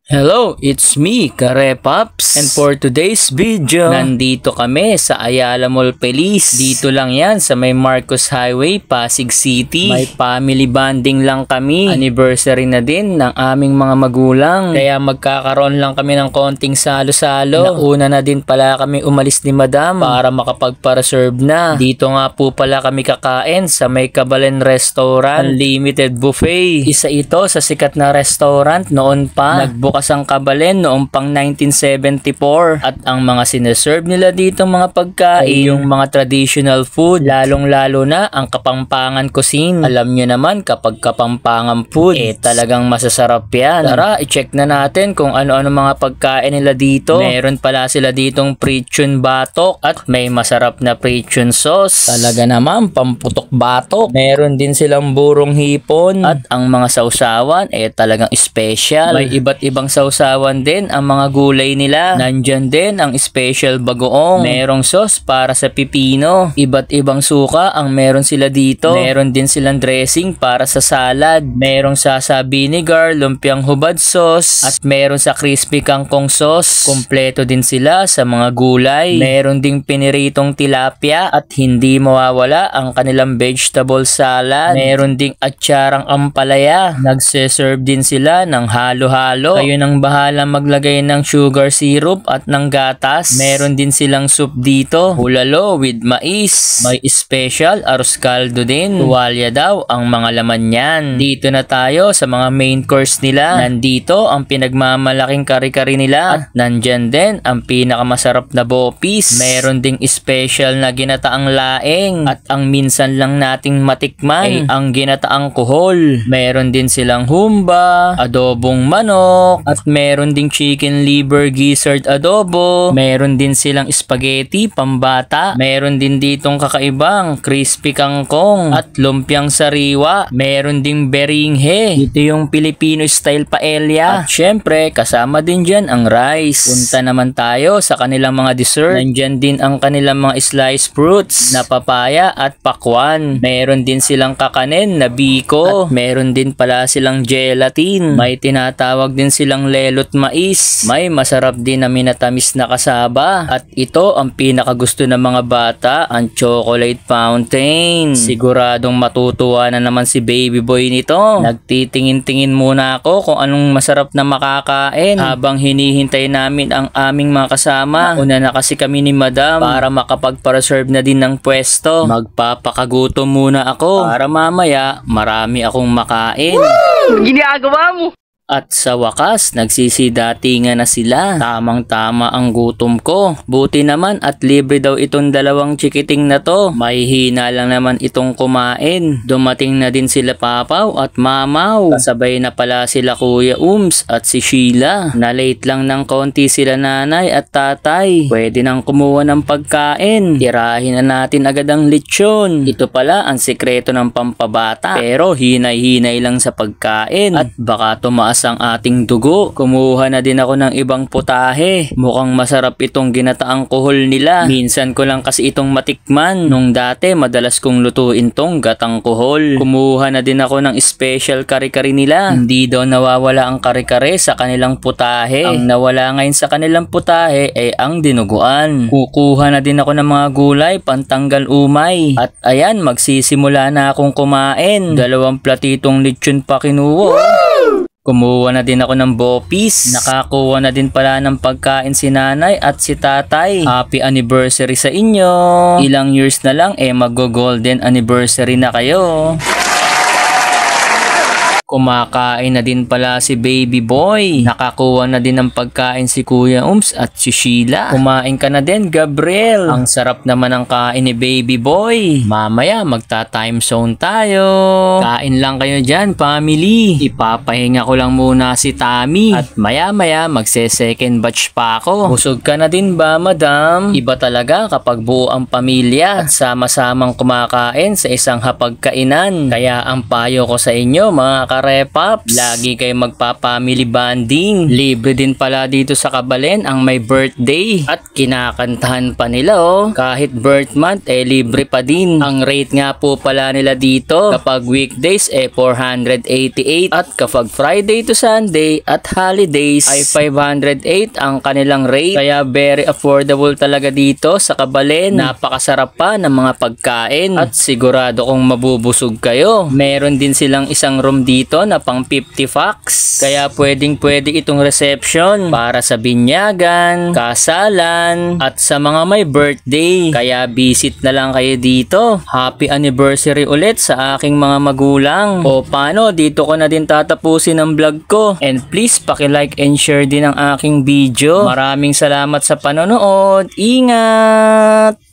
Hello, it's me, Karepaps. And for today's video, nandito kami sa Ayala Mall Feliz. Dito lang yan sa may Marcos Highway, Pasig City. May family bonding lang kami. Anniversary na din ng aming mga magulang. Kaya magkakaroon lang kami ng konting salo-salo. Nauna na din pala kami umalis ni Madam para makapagpa-reserve na. Dito nga po pala kami kakain sa may Kabalen Restaurant. Unlimited buffet. Isa ito sa sikat na restaurant noon pa. Nagbukas ang Kabalen noong pang 1974 at ang mga sineserve nila dito mga pagkain ay yung mga traditional food, lalong-lalo na ang Kapampangan cuisine. Alam nyo naman kapag Kapampangan food, talagang masasarap yan. Tara, i-check na natin kung ano-ano mga pagkain nila dito. Meron pala sila ditong Prichon batok at may masarap na Prichon sauce. Talaga naman, pamputok batok. Meron din silang burong hipon at ang mga sausawan talagang special. May iba't ibang sausawan din ang mga gulay nila. Nandyan din ang special bagoong. Merong sauce para sa pipino. Iba't ibang suka ang meron sila dito. Meron din silang dressing para sa salad. Merong sasa vinegar, lumpiang hubad sauce, at meron sa crispy kangkong sauce. Kompleto din sila sa mga gulay. Meron ding piniritong tilapia at hindi mawawala ang kanilang vegetable salad. Meron ding atsarang ampalaya. Nagse-serve din sila ng halo-halo. Kayo nang bahala maglagay ng sugar syrup at ng gatas. Meron din silang soup dito, bulalo with mais. May special arroz caldo din. Tuwalya daw ang mga laman niyan. Dito na tayo sa mga main course nila. Nandito ang pinagmamalaking kari-kari nila at nandyan din ang pinakamasarap na bopis. Meron ding special na ginataang laing at ang minsan lang nating matikman ay ang ginataang kuhol. Meron din silang humba, adobong manok, at meron ding chicken liver gizzard adobo. Meron din silang spaghetti pambata. Meron din ditong kakaibang crispy kangkong at lumpiang sariwa. Meron ding beringhe. Ito yung Filipino style paella. At syempre kasama din dyan ang rice. Punta naman tayo sa kanilang mga dessert. Nandyan din ang kanilang mga sliced fruits na papaya at pakwan. Meron din silang kakanin na biko. At meron din pala silang gelatin. May tinatawag din silang lelot mais. May masarap din na minatamis na kasaba. At ito ang pinakagusto ng mga bata, ang chocolate fountain. Siguradong matutuwa na naman si baby boy nito. Nagtitingin-tingin muna ako kung anong masarap na makakain habang hinihintay namin ang aming mga kasama. Una na kasi kami ni Madam para makapagpa-reserve na din ng pwesto. Magpapakagutom muna ako para mamaya marami akong makain. Ginagawa mo! At sa wakas, nagsisidatingan na sila. Tamang-tama ang gutom ko. Buti naman at libre daw itong dalawang chikiting na to. May hina lang naman itong kumain. Dumating na din sila Papaw at Mamaw. Kasabay na pala sila Kuya Ums at si Sheila. Na-late lang ng konti sila nanay at tatay. Pwede nang kumuha ng pagkain. Tirahin na natin agad ang lechon. Ito pala ang sekreto ng pampabata. Pero hinay-hinay lang sa pagkain. At baka tumaas ang ating dugo. Kumuha na din ako ng ibang putahe. Mukhang masarap itong ginataang kuhol nila. Minsan ko lang kasi itong matikman. Nung dati madalas kong lutuin tong gatang kuhol. Kumuha na din ako ng special kari-kari nila. Hindi daw nawawala ang kari-kari sa kanilang putahe. Ang nawala ngayon sa kanilang putahe ay ang dinuguan. Kukuha na din ako ng mga gulay pantanggal umay. At ayan, magsisimula na akong kumain. 2 platitong lechon pa kinuha. Kumuha na din ako ng bopis. Nakakuha na din pala ng pagkain si nanay at si tatay. Happy anniversary sa inyo. Ilang years na lang mag-golden anniversary na kayo. Kumakain na din pala si baby boy. Nakakuha na din ng pagkain si Kuya Ums at si Sheila. Kumain ka na din, Gabriel. Ang sarap naman ng kain ni baby boy. Mamaya magta-time zone tayo. Kain lang kayo dyan, family. Ipapahinga ko lang muna si Tammy. At maya-maya magse-second batch pa ako. Busog ka na din ba, Madam? Iba talaga kapag buo ang pamilya at sama-samang kumakain sa isang hapagkainan. Kaya ang payo ko sa inyo, mga karepaps. Lagi kayo magpa-family bonding. Libre din pala dito sa Kabalen ang may birthday. At kinakantahan pa nila kahit birth month libre pa din. Ang rate nga po pala nila dito kapag weekdays 488 at kapag Friday to Sunday at holidays ay 508 ang kanilang rate. Kaya very affordable talaga dito sa Kabalen. Napakasarap pa ng mga pagkain at sigurado kong mabubusog kayo. Meron din silang isang room dito na pang 50 facts. Kaya pwede itong reception para sa binyagan, kasalan at sa mga may birthday. Kaya visit na lang kayo dito. Happy anniversary ulit sa aking mga magulang. O paano, dito ko na din tatapusin ang vlog ko. And please paki-like and share din ang aking video. Maraming salamat sa panonood. Ingat!